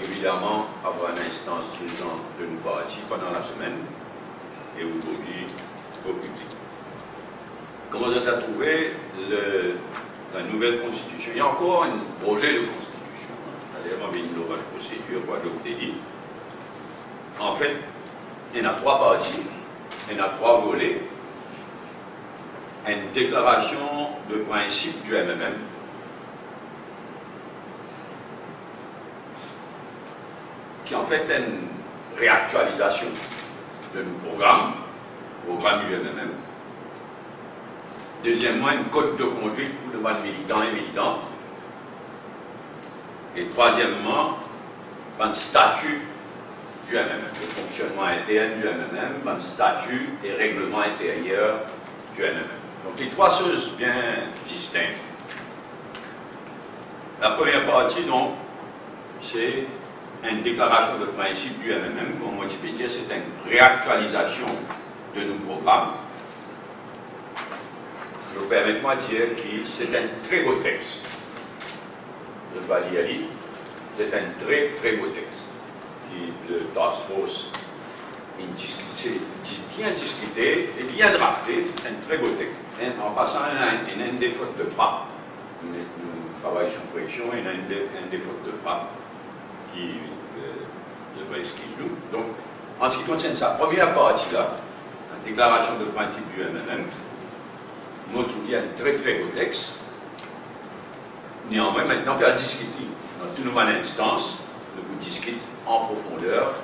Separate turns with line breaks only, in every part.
Évidemment, avoir une instance dirigeante de nous partis pendant la semaine et aujourd'hui au public. Comment vous avez trouvé la nouvelle constitution? Il y a encore un projet de constitution. D'ailleurs, on a une nouvelle procédure, quoi, donc dit. En fait, il y en a trois parties, il y en a trois volets. Une déclaration de principe du MMM, qui en fait est une réactualisation de nos programmes du MMM. Deuxièmement, un code de conduite pour les militants et militantes. Et troisièmement, un statut du MMM, le fonctionnement interne du MMM, un statut et règlement intérieur du MMM. Donc les trois choses bien distinctes. La première partie, donc, c'est une déclaration de principe du MMM, comme on peut dire, c'est une réactualisation de nos programmes. Je permets-moi de dire que c'est un très beau texte. Je vais lire, c'est un très très beau texte. Qui, le Task Force bien discuté et bien drafté, c'est un très beau texte. En passant, il y a une des fautes de frappe. Nous travaillons sous pression, il y a une des fautes de frappe qui devrait excuse-nous. Donc, en ce qui concerne sa première partie-là, la déclaration de principe du MMM, nous trouvons un très très beau texte. Néanmoins, maintenant, on va discuter dans toute nouvelle instance, de vous discuter en profondeur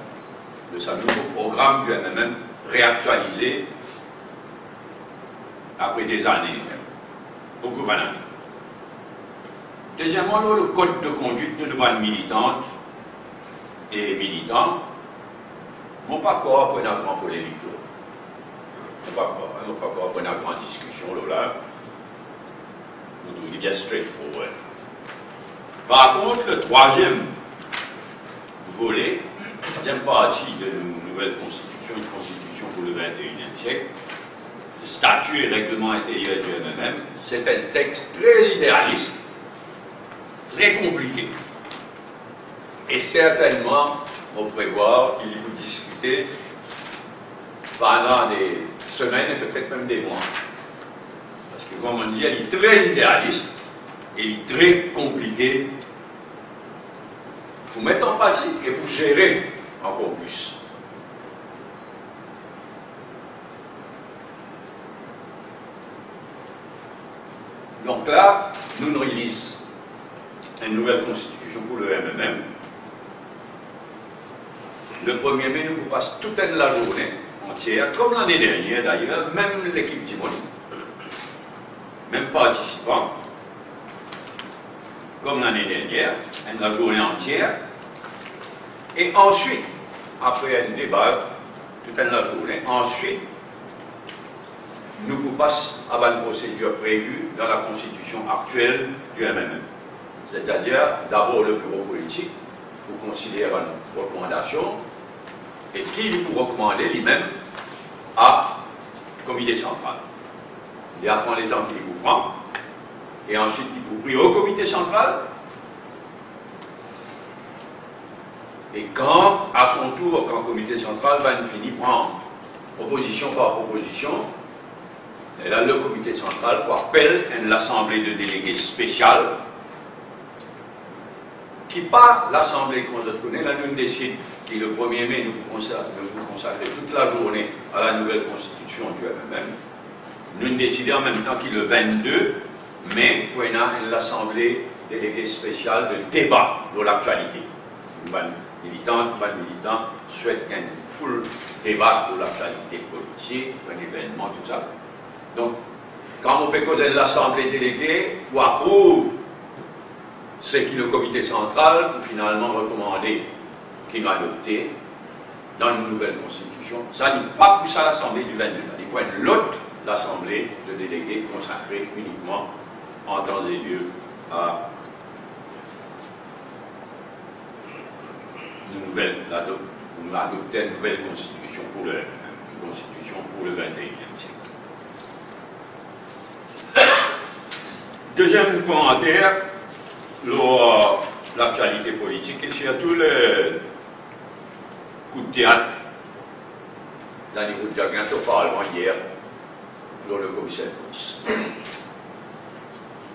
de ce nouveau programme du MMM réactualisé après des années, beaucoup d'années. Deuxièmement, le code de conduite de nouvelles militantes et militants, mon pas encore pour une grande polémique. Mon pas encore pour une grande discussion là. Nous trouvons bien straightforward. Par contre, le troisième volet, la troisième partie de une nouvelle constitution, une constitution pour le XXIe siècle, le statut et règlement intérieur du MMM, c'est un texte très idéaliste, très compliqué. Et certainement, on prévoit qu'il faut discuter pendant des semaines et peut-être même des mois. Parce que, comme on dit, il est très idéaliste et il est très compliqué pour mettre en pratique et pour gérer encore plus. Donc là, nous réunissons une nouvelle constitution pour le MMM. Le 1er mai, nous passons toute la journée entière, comme l'année dernière d'ailleurs, même l'équipe Timon, même participants, comme l'année dernière, la journée entière. Et ensuite, après un débat, toute la journée, ensuite, nous passons à la procédure prévue dans la constitution actuelle du MMM. C'est-à-dire, d'abord le bureau politique, pour considérer une recommandation, et qui pour recommander lui-même à comité central. Il apprend les temps qu'il vous prend, et ensuite il vous prie au comité central, et quand, à son tour, quand le comité central va finir prendre proposition par proposition, et là le comité central appelle l'assemblée de délégués spéciale, qui pas l'assemblée qu'on connaît, là nous décide qui le 1er mai nous consacrer toute la journée à la nouvelle constitution du MMM. Nous décidons en même temps qu'il le 22 mai, où il y a l'assemblée déléguée spéciale de débat sur l'actualité. Les militants souhaitent qu'il y ait un full débat sur l'actualité politique, un événement, tout ça. Donc, quand on peut causer de l'Assemblée déléguée, ou approuve ce qui le comité central pour finalement recommander qu'il nous adopté dans une nouvelle constitution. Ça n'est pas pour ça l'Assemblée du 22, ça n'est pas l'autre l'Assemblée de délégués consacrée uniquement en temps et lieu à adopter une nouvelle constitution pour le 21e siècle. Deuxième commentaire, l'actualité politique et surtout le coup de théâtre d'Annie Roux-Jagnac au Parlement hier dans le commissaire de police.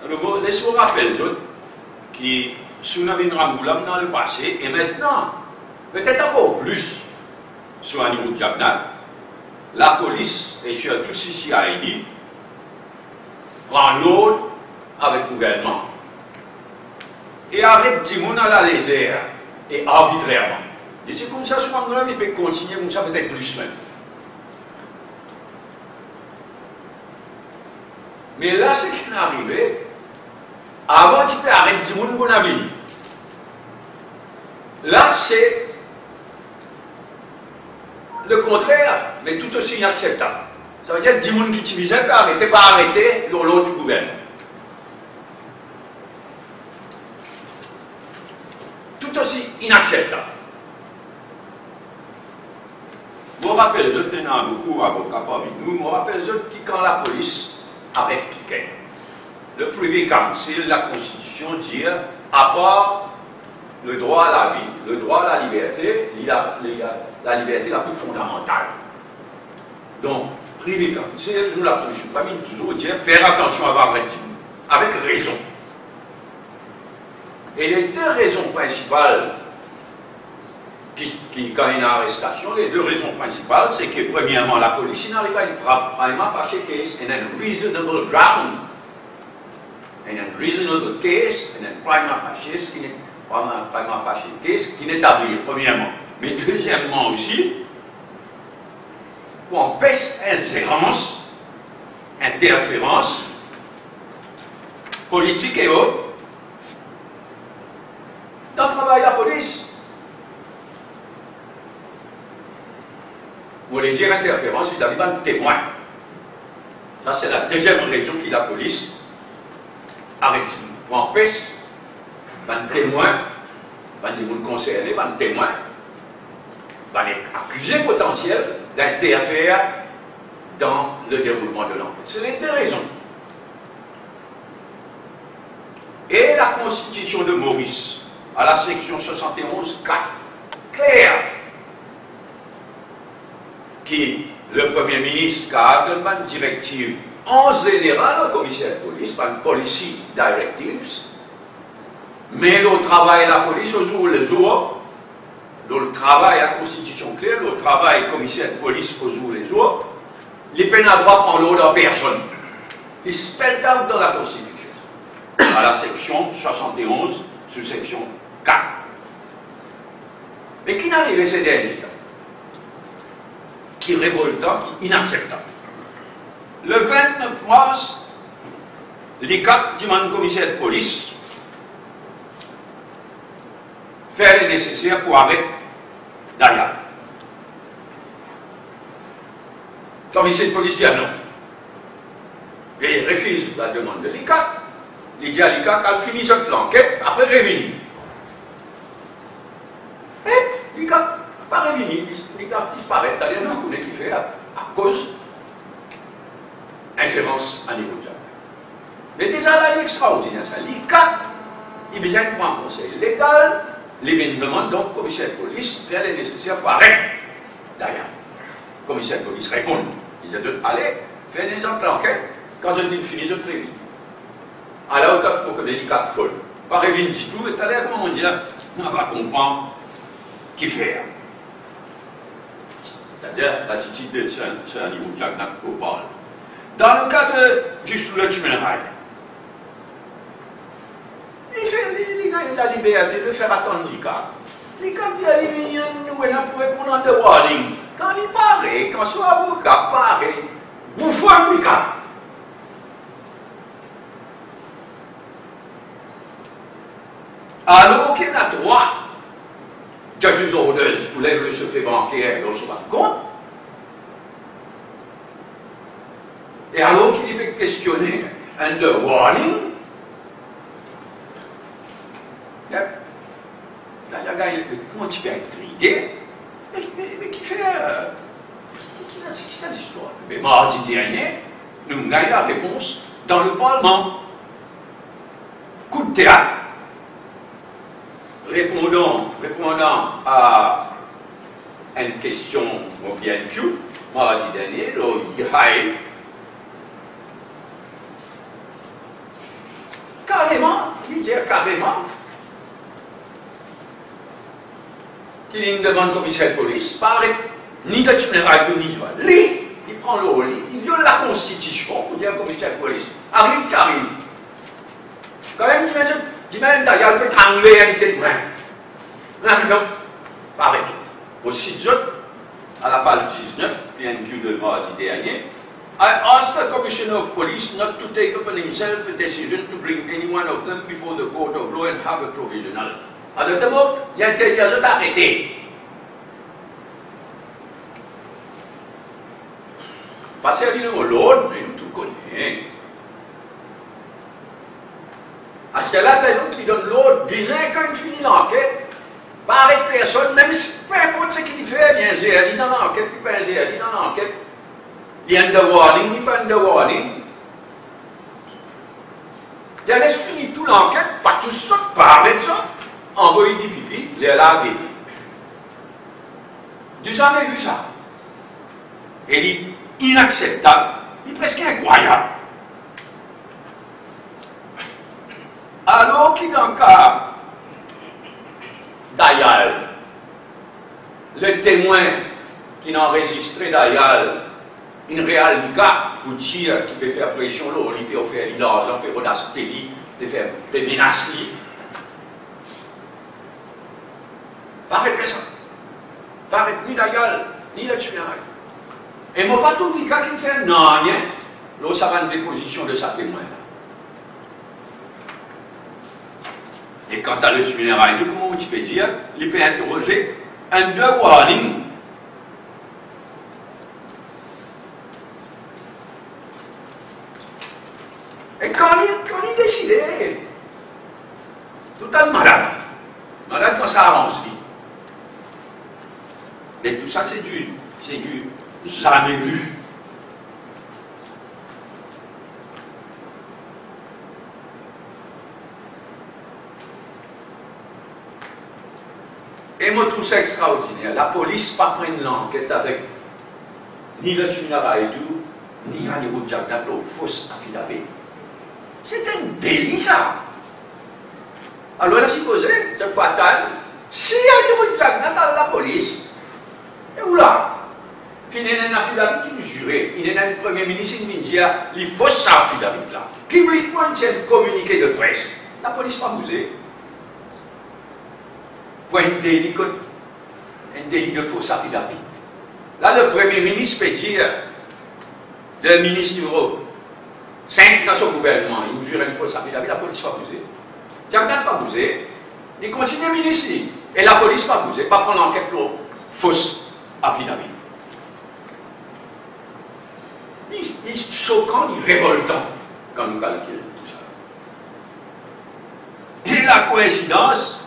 Alors, laissez-moi rappeler qui sous Navin Ramboulam dans le passé et maintenant, peut-être encore plus, sur Annie Roux-Jagnac, la police et surtout CCID prend l'ordre avec le gouvernement et arrête du monde à la légère et arbitrairement. Et c'est comme ça, souvent, il peut continuer comme ça, peut-être plus même. Mais là, ce qui est arrivé, avant tu peux arrêter du monde, qu'on a venu. Là, c'est le contraire, mais tout aussi inacceptable. Ça veut dire que du monde qui t'utilisait peut arrêter, pas arrêter l'autre gouvernement. Tout aussi inacceptable. Je me rappelle, je tenais beaucoup d'avocats parmi nous, je me rappelle que quand la police arrête quelqu'un, le Privy Council, la Constitution dit, à part le droit à la vie, le droit à la liberté, la liberté la plus fondamentale. Donc, Privy Council, nous la Constitution, toujours dit, faire attention à avoir avec raison. Et les deux raisons principales, quand il y a une arrestation, les deux raisons principales, c'est que premièrement, la police n'arrive pas à une prima facie case and a reasonable ground. And a reasonable case and a prima facie case qui n'est établi, premièrement. Mais deuxièmement aussi, pour empêcher interférence politique et autres dans le travail de la police. Vous voulez dire interférence vis-à-vis d'un témoin. Ça, c'est la deuxième raison qui la police arrête. Pour empêcher un témoin, un concerné, un témoin, un accusé potentiel d'interférer dans le déroulement de l'enquête. C'est les deux raisons. Et la Constitution de Maurice, à la section 71.4, claire, qui le Premier ministre a donné une directive en général au commissaire de police, une policy directives, mais le travail de la police au jour le jour, le travail, la Constitution claire, le travail commissaire de police au jour le jour, les peines à droit prend l'ordre en personne. Il spelled out dans la Constitution, à la section 71, sous section 4. Mais qui n'arrive ces derniers temps? Qui est révoltant, qui est inacceptable. Le 29 mars, l'ICAC demande au commissaire de police faire le nécessaire pour arrêter Daya. Le commissaire de police dit non. Et il refuse la demande de l'ICAC. Il dit à l'ICAC qu'elle finit cette enquête, après revenir. Et l'ICAC pas revenir, l'ICAC disparaît, c'est-à-dire qu'on connaît qui fait à cause d'inférence à niveau de Jacques. Mais déjà là, il est extraordinaire ça. L'ICAC, il besoin de prendre un conseil légal, il demande donc au commissaire de police faire les nécessaires pour arrêter derrière. Le commissaire de police répond. Il dit allez, faites des enquêtes, quand je dis fini, je préviens. Alors, on connaît l'ICAC folle. Pas revenir du tout, et allez à un moment donné, on va comprendre qui fait. C'est-à-dire l'attitude de ce niveau de Jacques qu'on parle. Dans le cas de Justus Lutschmenheim, il a la liberté de faire attendre l'ICAC. L'ICAC dit à l'Union, nous pour répondre en de warning. Quand il paraît, quand son avocat paraît, bouffon l'ICAC. Alors qu'il a droit, judge's orders, pour lève le secret bancaire, on se rend compte. Et alors qu'il est questionné under warning, là, le gars, comment tu peux intriguer? Mais qui fait. Qui ça l'histoire? Mais mardi dernier, nous avons gagné la réponse dans le Parlement. Coup de théâtre. Répondant à une question bien cute, mardi dernier, le Yahai, carrément, il dit carrément, qu'il demande au commissaire de police, pareil, ni de tunnel ni de il prend le rôle, il viole la Constitution, pour dire au commissaire de police, arrive qu'arrive. Quand même, j'imagine d'ailleurs, il peut trembler un témoin. Donc, pareil. Aussi, à la page 19, PNQ de mardi dernier, I asked the Commissioner of Police not to take upon himself a decision to bring any one of them before the court of law and have a provisional. En d'autres mots, il y a interdit d'arrêter. Parce qu'il y a le mot l'ordre, mais nous tout connaissons. À ce là, l'autre qui donne l'ordre, disant quand il finit l'enquête, par personne, même si peu importe ce qu'il fait, il y a un zéali dans l'enquête, puis pas un zéali dans l'enquête. Il y a un de warning, il n'y a pas un de warning. Tu laisses finir toute l'enquête, pas tout ça, par exemple, envoyer du pipi, les largues. Tu n'as jamais vu ça. Et il est inacceptable, il est presque incroyable. Alors qu'il dans le cas d'Ayal, le témoin qui n'a enregistré d'Ayal, une réelle cas pour dire qu'il peut faire pression, il peut faire l'argent, il peut redasser, il peut faire des menaces. Pareil personne. Pareil ni d'Ayal, ni le tunnel. Et moi, pas tout dit qu'il fait non, rien, là, ça va une déposition de sa témoin. Et quant à le funérail, comment tu peux dire, il peut interroger un de warning. Et quand il décidait, tout un malade quand ça avance vite. Mais tout ça, c'est du jamais vu. Et moi, tout ça extraordinaire. La police pas prendre l'enquête avec ni le funérail ni un niveau de Jagnat, le fausse affidavit. C'est un délit, ça. Alors, là, supposé, c'est fatal. S'il y a un niveau de Jagnat dans la police, et où là? Il y a un affidavit qui juré. Il y a un premier ministre qui dit il faut ça affidavit là. Publiquement, il y a un communiqué de presse. La police pas bougé. Pour un délit de faux affidavit. Là, le premier ministre peut dire, le ministre numéro 5 dans son gouvernement, il jure une fausse affidavit, la police pas bougé. Diagnak pas bougé. Il continue ministre. Et la police pas bougé, pas prendre l'enquête pour fausse affidavit. Il est choquant, il est révoltant quand nous calculons tout ça. Et la coïncidence,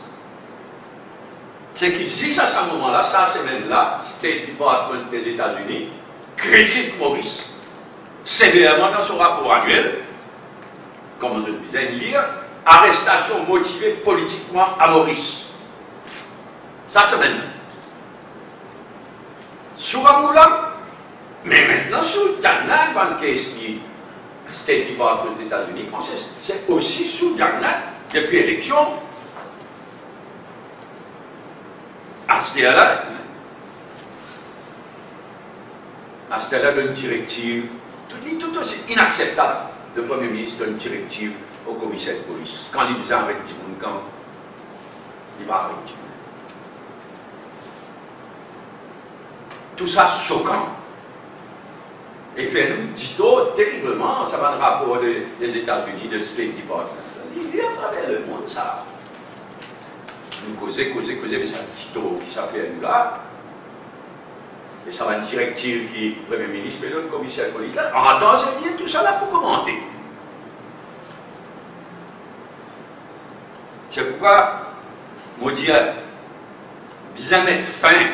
c'est qu'ils disent à ce moment-là, cette semaine-là, State Department des États-Unis critique Maurice sévèrement dans son rapport annuel, comme je disais de lire, arrestation motivée politiquement à Maurice. Cette semaine. Sur Angoula, mais maintenant, sous Jagnat, dans le cas qui State Department des États-Unis, c'est aussi sous Jagnat, depuis l'élection, à ce là d'une directive, tout aussi inacceptable, le Premier ministre donne une directive au commissaire de police. Quand il dit arrête du monde, quand il va arrêter. Tout ça choquant. Et fait nous, dit-on, terriblement, ça va un rapport des États-Unis, de State Department. Il y a à travers le monde, ça. nous causer, mais c'est un petit taux qui ça fait nous là. Et ça va une directive qui est Premier ministre, mais le commissaire de police là. En temps, c'est bien tout ça là pour commenter. C'est pourquoi, moi, je dis, bien mettre fin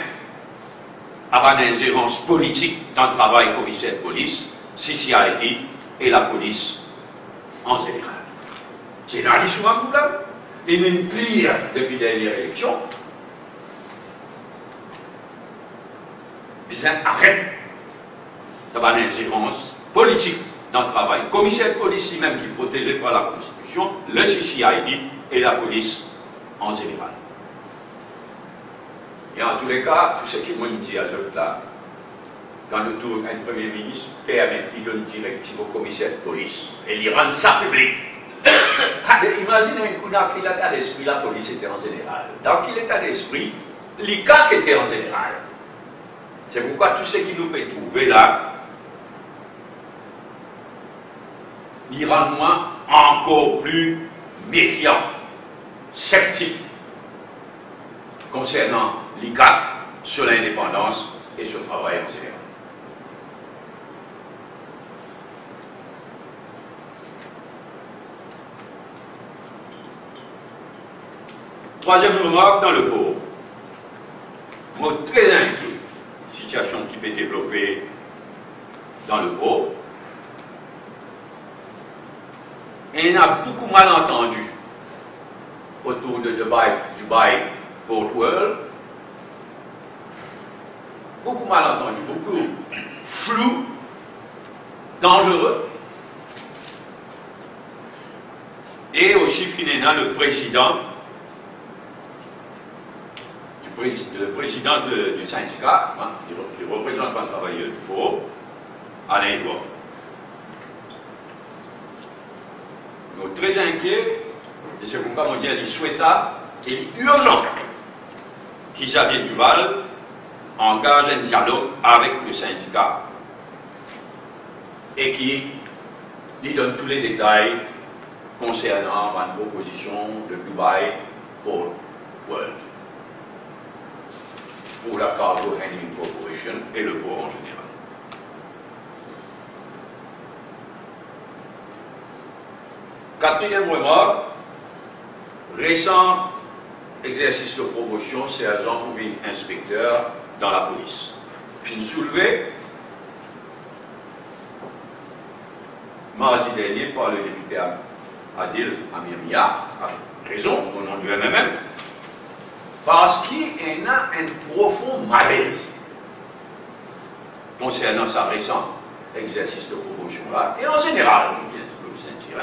à l'ingérence politique dans le travail commissaire de police, CCID et la police en général. C'est là qui souvent nous là. Et même pire depuis la dernière élection. Bien arrête. Ça va l'ingérence politique dans le travail. Commissaire de police lui-même qui est protégé par la Constitution, le CCID et la police en général. Et en tous les cas, tout ce qui m'ont dit à ce là, quand le tour un Premier ministre permet qu'il donne une directive au commissaire de police et il rend ça public. Imaginez un coup dans quel état d'esprit la police était en général. Dans quel état d'esprit l'ICAC était en général. C'est pourquoi tout ce qui nous peut trouver là, il rend moi encore plus méfiant, sceptique concernant l'ICAC sur l'indépendance et sur le travail en général. Troisième remarque dans le pot. Moi, très inquiet. Situation qui peut développer dans le pot. Et il y a beaucoup mal entendu autour de Dubai Port World. Beaucoup mal entendu, beaucoup flou, dangereux. Et aussi, finalement, le président du syndicat, hein, qui représente un travailleur du port, Alain Edouard. Nous sommes très inquiets, et c'est pourquoi on dit qu'il est souhaitable et urgent que Xavier Duval engage un dialogue avec le syndicat et qui lui donne tous les détails concernant la proposition de Dubai Port World pour la Cargo Handling Corporation et le port en général. Quatrième remarque, récent exercice de promotion, sergent ou inspecteur dans la police. Fin soulevé mardi dernier par le député Adil Amirmia, avec raison, au nom du MMM, parce qu'il y a un profond malaise concernant sa récente exercice de promotion-là, et en général, bien sûr, le sentir,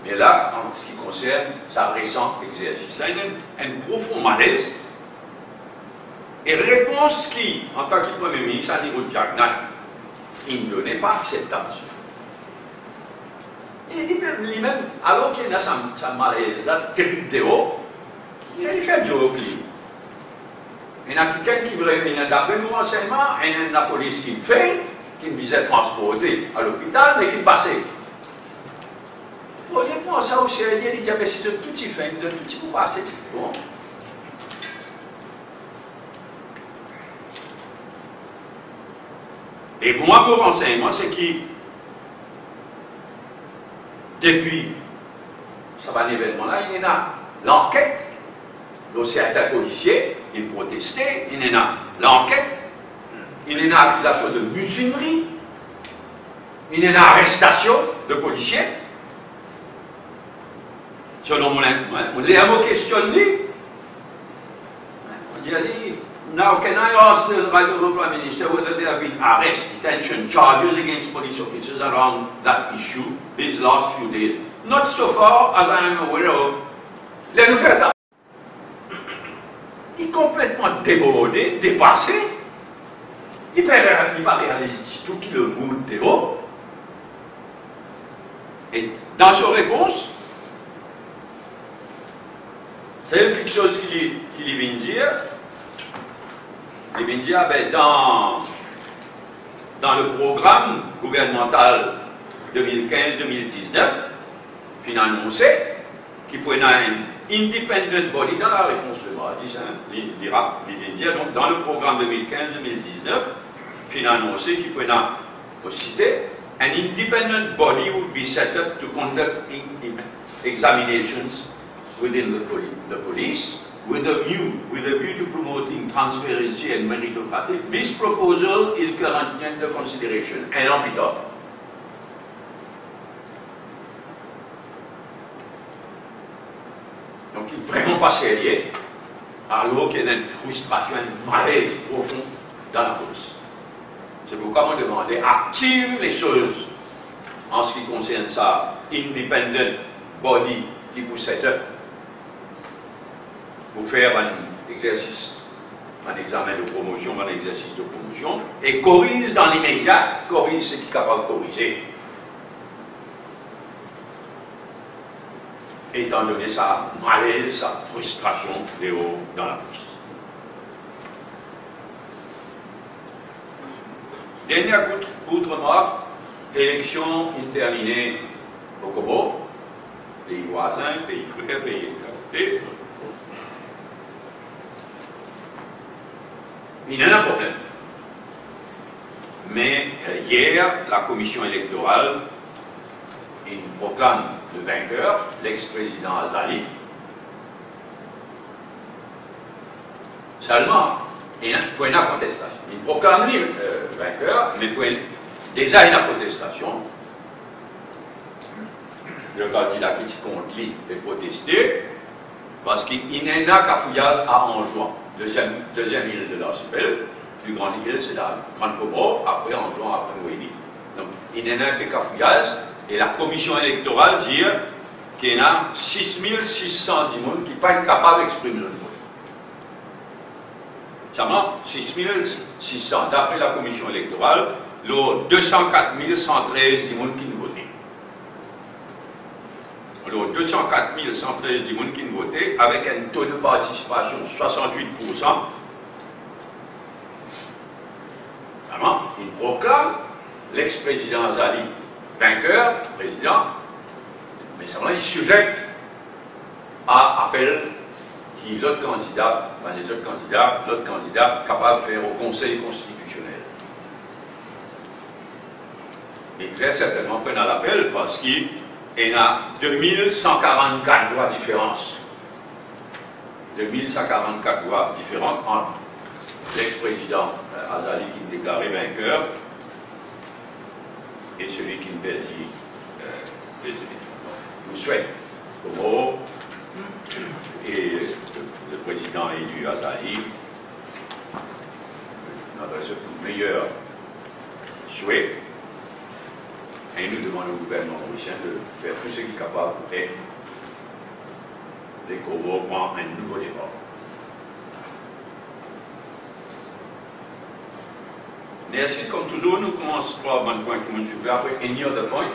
mais là, en ce qui concerne sa récente exercice-là, il y a un profond malaise, et réponse qui, en tant que Premier ministre, à niveau de Jacques Nac, il ne n'est pas acceptable. Il dit lui-même, alors qu'il y a sa malaise-là, terrible de haut, il fait un joke. Il y a quelqu'un qui veut, d'après nos renseignements, il y a la police qui le fait, qui me disait transporter à l'hôpital, mais qui passait. Bon, je prends ça au sérieux, il dit, mais si tout y fait, tout y peut passer. Bon. Et moi, mon renseignement, c'est que depuis ça va l'événement-là, il y a l'enquête. Certains policiers, ils protestaient, il y a l'enquête, il y a accusation de mutinerie, il y a arrestation de policiers. Selon mon questionne lui, on dit, now can I ask the right of the Prime Minister whether there have been arrest, detention, charges against police officers around that issue these last few days? Not so far as I am aware of. Les nous fait il est complètement débordé, dépassé. Il va réaliser tout qui le moule de haut. Et dans sa réponse, c'est quelque chose qu'il vient dire. Il vient dire, ben, dans le programme gouvernemental 2015-2019, il a annoncé qu'il prenait independent body, dans la réponse de Maradis, l'India, donc dans le programme 2015-2019, il a annoncé qu'il peut citer, an independent body would be set up to conduct examinations within the police with a view to promoting transparency and meritocracy. This proposal is currently under consideration. Un an plus tard. Donc il n'est vraiment pas sérieux, alors qu'il y a une frustration, un malaise profond dans la police. C'est pourquoi on demandait active les choses en ce qui concerne ça, independent body qui vous set up pour faire un exercice, un examen de promotion, un exercice de promotion, et corrige dans l'immédiat, corrige ce qui est capable de corriger. Étant donné sa malaise, sa frustration dans la police. Dernière courte remarque, élection interminée au Congo, pays voisins, pays frères, pays éclatés. Il y a un problème. Mais hier, la commission électorale proclame le vainqueur, l'ex-président Azali. Seulement, il y a une contestation. Il proclame le vainqueur, mais déjà il y a une protestation. Le candidat qui contre lui est protesté parce qu'il n'y a qu'à fouillage à Anjouan, deuxième île de l'archipel. Plus grande île, c'est la Grande Comore, après Anjouan, après Noémie. Donc il n'y a qu'à fouillage. Et la commission électorale dit qu'il y a 6600 personnes qui ne sont pas capables d'exprimer le vote. Seulement 6600, d'après la commission électorale, les 204 113 personnes qui ont voté. Alors 204 113 personnes qui ont voté, avec un taux de participation de 68%. Seulement, il proclame l'ex-président Azali vainqueur, président, mais seulement il sujette à appel qui l'autre candidat, l'autre candidat capable de faire au Conseil constitutionnel. Et très certainement qu'on a l'appel parce qu'il y a 2144 voix différentes. 2144 voix différentes entre l'ex-président Azali qui est déclaré vainqueur et celui qui perdit les élections. Je vous souhaite, Congo et le président élu Azali, notre meilleur souhait, et nous demandons au gouvernement mauricien de faire tout ce qu'il est capable pour que les Congo prennent un nouveau départ. Merci, comme toujours, nous commençons par un point qui me après any other point.